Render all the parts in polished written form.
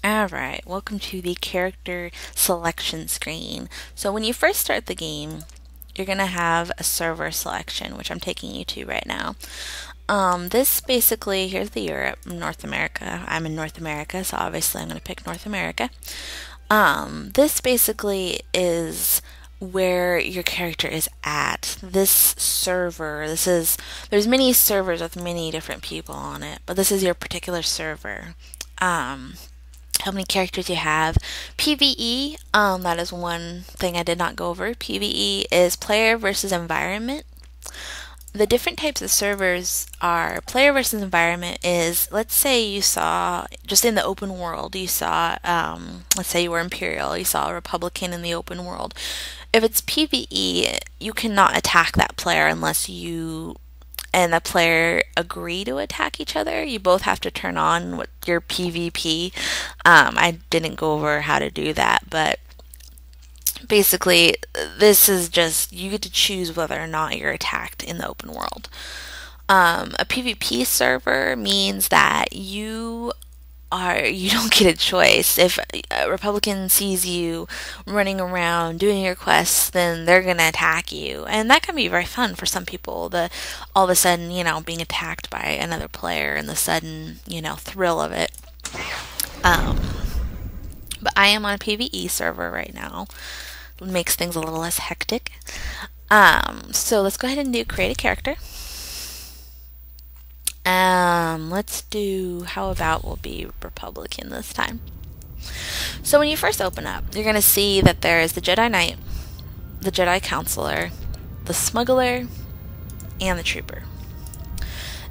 Alright, welcome to the character selection screen. So when you first start the game, you're going to have a server selection, which I'm taking you to right now. This basically, here's the Europe, North America. I'm in North America, so obviously I'm going to pick North America. This basically is where your character is at. This server, there's many servers with many different people on it, but this is your particular server. How many characters you have. PvE, that is one thing I did not go over. PvE is player versus environment. The different types of servers are player versus environment is, let's say you saw, just in the open world, you saw, let's say you were Imperial, you saw a Republican in the open world. If it's PvE, you cannot attack that player unless you and the player agree to attack each other. You both have to turn on what your PvP. I didn't go over how to do that, but basically this is just you get to choose whether or not you're attacked in the open world. A PvP server means that you don't get a choice. If a Republican sees you running around doing your quests, then they're gonna attack you, and that can be very fun for some people. All of a sudden, being attacked by another player and the sudden, thrill of it. But I am on a PvE server right now. It makes things a little less hectic. So let's go ahead and do create a character. Let's do, how about we'll be Republican this time. So when you first open up, you're going to see that there is the Jedi Knight, the Jedi Counselor, the Smuggler, and the Trooper.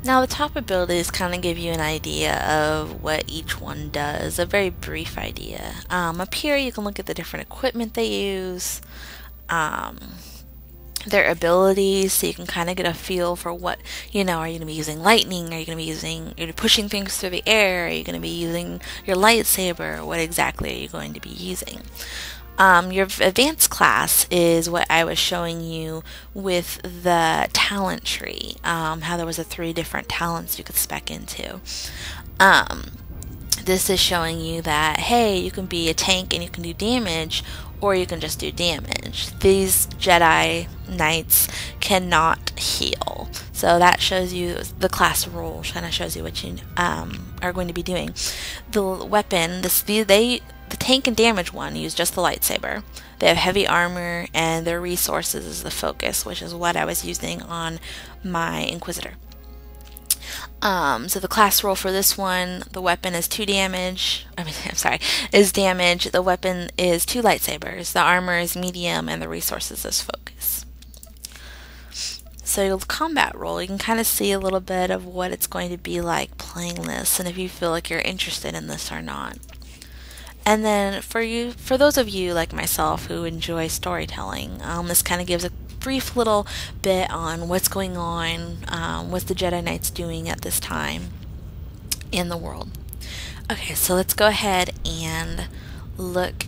Now the top abilities kind of give you an idea of what each one does, a very brief idea. Up here you can look at the different equipment they use, their abilities, so you can kind of get a feel for what, are you going to be using lightning? Are you going to be pushing things through the air? Are you going to be using your lightsaber? What exactly are you going to be using? Your advanced class is what I was showing you with the talent tree, how there was 3 different talents you could spec into. This is showing you that, hey, you can be a tank and you can do damage, or you can just do damage. These Jedi Knights cannot heal. So that shows you the class role, kind of shows you what you are going to be doing. The weapon, the tank and damage one use just the lightsaber. They have heavy armor, and their resources is the focus, which is what I was using on my Inquisitor. So the class roll for this one, the weapon is 2 damage. Is damage. The weapon is 2 lightsabers. The armor is medium, and the resources is focus. So your combat roll, you can kind of see a little bit of what it's going to be like playing this, and if you feel like you're interested in this or not. And then for those of you like myself who enjoy storytelling, this kind of gives a brief little bit on what's going on, what the Jedi Knights doing at this time in the world. Okay, so let's go ahead and look.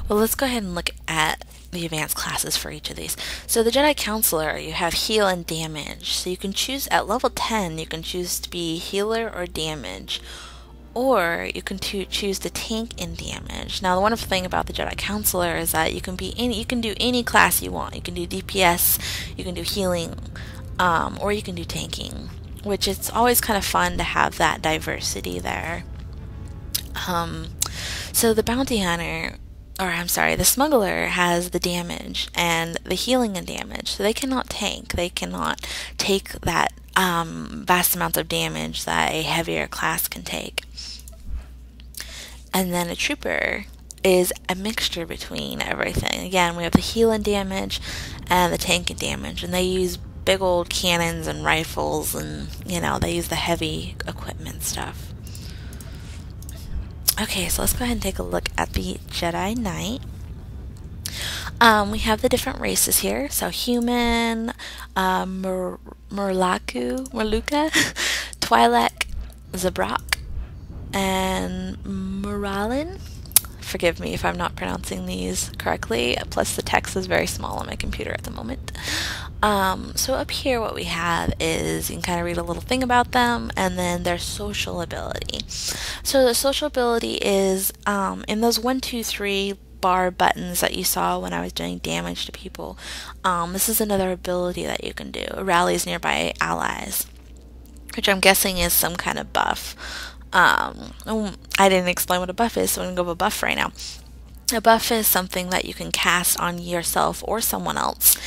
Let's go ahead and look at the advanced classes for each of these. So the Jedi Counselor, you have heal and damage. So you can choose at level 10. You can choose to be healer or damage. Or you can choose to tank and damage. Now the wonderful thing about the Jedi Counselor is that you can do any class you want. You can do DPS, you can do healing, or you can do tanking, which it's always kind of fun to have that diversity there. So the bounty hunter, the smuggler has the damage and the healing and damage. So they cannot tank. They cannot take that vast amounts of damage that a heavier class can take. And then a trooper is a mixture between everything. Again, we have the heal and damage and the tank and damage, and they use big old cannons and rifles, and they use the heavy equipment stuff. Okay, so let's go ahead and take a look at the Jedi Knight. We have the different races here. So human, Merluka, Twi'lek, Zabrak, and Moralin. Forgive me if I'm not pronouncing these correctly, plus the text is very small on my computer at the moment. So up here what we have is you can kind of read a little thing about them and then their social ability. So the social ability is in those 1, 2, 3 bar buttons that you saw when I was doing damage to people. This is another ability that you can do. It rallies nearby allies, which I'm guessing is some kind of buff. I didn't explain what a buff is, so I'm going to go with a buff right now. A buff is something that you can cast on yourself or someone else,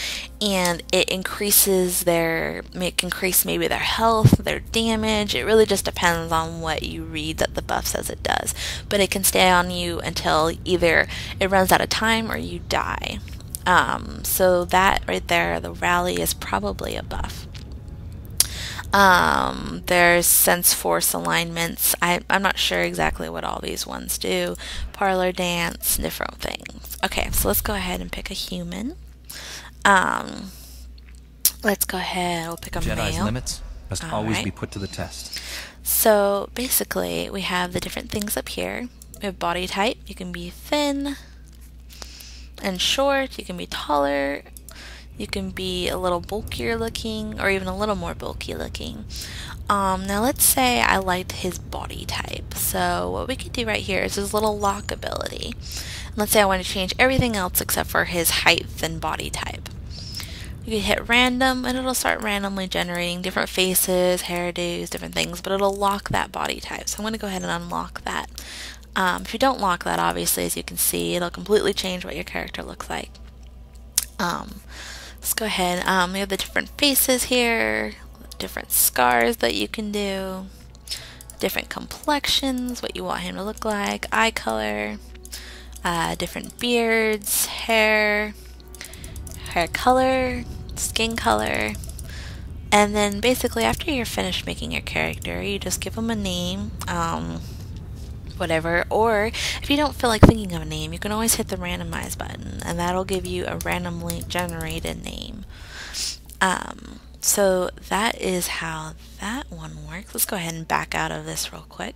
and it increases it can increase maybe their health, their damage. It really just depends on what you read that the buff says it does. But it can stay on you until either it runs out of time or you die. So that right there, the rally is probably a buff. There's sense force alignments. I'm not sure exactly what all these ones do. Parlor dance, different things. Okay, so let's go ahead and pick a human. Let's go ahead, we'll pick a Jedi's male. limits must always be put to the test. So basically, we have the different things up here. We have body type. You can be thin and short. You can be taller. You can be a little bulkier looking or even a little more bulky looking. Now let's say I liked his body type. So what we could do right here is his little lock ability. And let's say I want to change everything else except for his height and body type. You can hit random and it'll start randomly generating different faces, hairdos, different things, but it'll lock that body type. So I'm going to go ahead and unlock that. If you don't lock that, obviously, as you can see, it'll completely change what your character looks like. Let's go ahead. We have the different faces here, different scars that you can do, different complexions, what you want him to look like, eye color, different beards, hair color, skin color, and then basically after you're finished making your character, you just give them a name, whatever, or if you don't feel like thinking of a name, you can always hit the randomize button and that'll give you a randomly generated name. So that is how that one works. Let's go ahead and back out of this real quick.